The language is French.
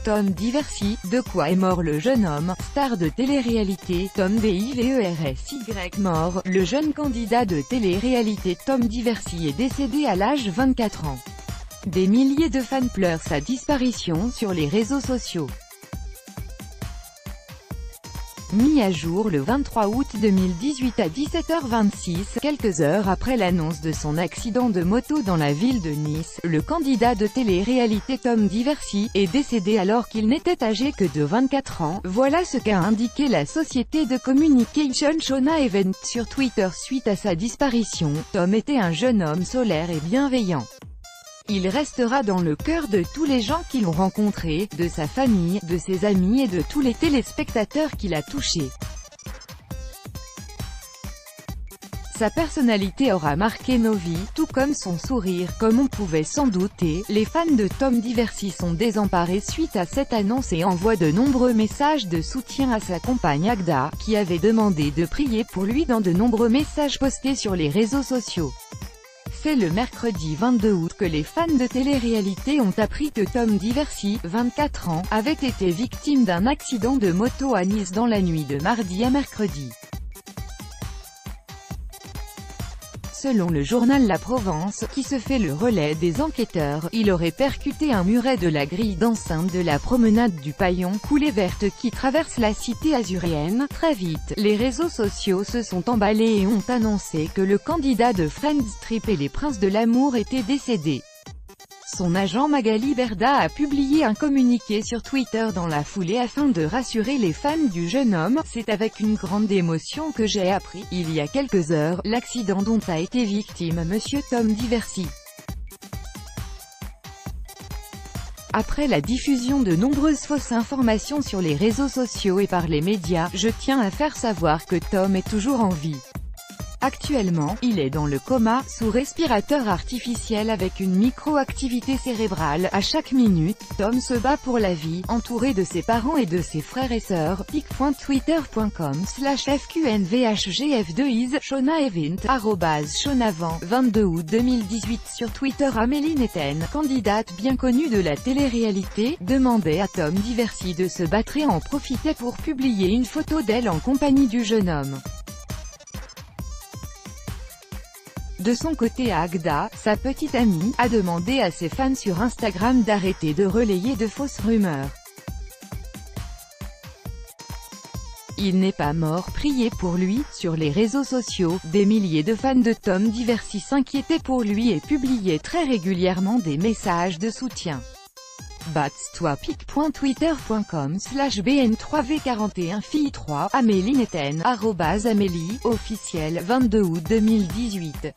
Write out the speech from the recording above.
Tom Diversy, de quoi est mort le jeune homme, star de télé-réalité, Tom Diversy mort, le jeune candidat de télé-réalité Tom Diversy est décédé à l'âge de 24 ans. Des milliers de fans pleurent sa disparition sur les réseaux sociaux. Mis à jour le 23 août 2018 à 17h26, quelques heures après l'annonce de son accident de moto dans la ville de Nice, le candidat de télé-réalité Tom Diversy est décédé alors qu'il n'était âgé que de 24 ans. Voilà ce qu'a indiqué la société de communication Shona Event sur Twitter suite à sa disparition. Tom était un jeune homme solaire et bienveillant. Il restera dans le cœur de tous les gens qui l'ont rencontré, de sa famille, de ses amis et de tous les téléspectateurs qu'il a touchés. Sa personnalité aura marqué nos vies, tout comme son sourire. Comme on pouvait s'en douter, les fans de Tom Diversy sont désemparés suite à cette annonce et envoient de nombreux messages de soutien à sa compagne Agda, qui avait demandé de prier pour lui dans de nombreux messages postés sur les réseaux sociaux. C'est le mercredi 22 août que les fans de télé-réalité ont appris que Tom Diversy, 24 ans, avait été victime d'un accident de moto à Nice dans la nuit de mardi à mercredi. Selon le journal La Provence, qui se fait le relais des enquêteurs, il aurait percuté un muret de la grille d'enceinte de la promenade du Paillon, coulée verte qui traverse la cité azuréenne. Très vite, les réseaux sociaux se sont emballés et ont annoncé que le candidat de Friends Trip et les Princes de l'amour était décédé. Son agent Magali Berda a publié un communiqué sur Twitter dans la foulée afin de rassurer les fans du jeune homme. C'est avec une grande émotion que j'ai appris, il y a quelques heures, l'accident dont a été victime Monsieur Tom Diversy. Après la diffusion de nombreuses fausses informations sur les réseaux sociaux et par les médias, je tiens à faire savoir que Tom est toujours en vie. Actuellement, il est dans le coma, sous respirateur artificiel avec une micro-activité cérébrale. À chaque minute, Tom se bat pour la vie, entouré de ses parents et de ses frères et sœurs. pic.twitter.com/fqnvhgf2is, Shona Event, @shonavent, 22 août 2018 sur Twitter. Amélie Netten, candidate bien connue de la télé-réalité, demandait à Tom Diversy de se battre et en profitait pour publier une photo d'elle en compagnie du jeune homme. De son côté Agda, sa petite amie, a demandé à ses fans sur Instagram d'arrêter de relayer de fausses rumeurs. Il n'est pas mort, priez pour lui. Sur les réseaux sociaux, des milliers de fans de Tom Diversy s'inquiétaient pour lui et publiaient très régulièrement des messages de soutien. Bats-toi pic.twitter.com/bn3v41fille3, Amélie Netten, @Amélie, officiel, 22 août 2018.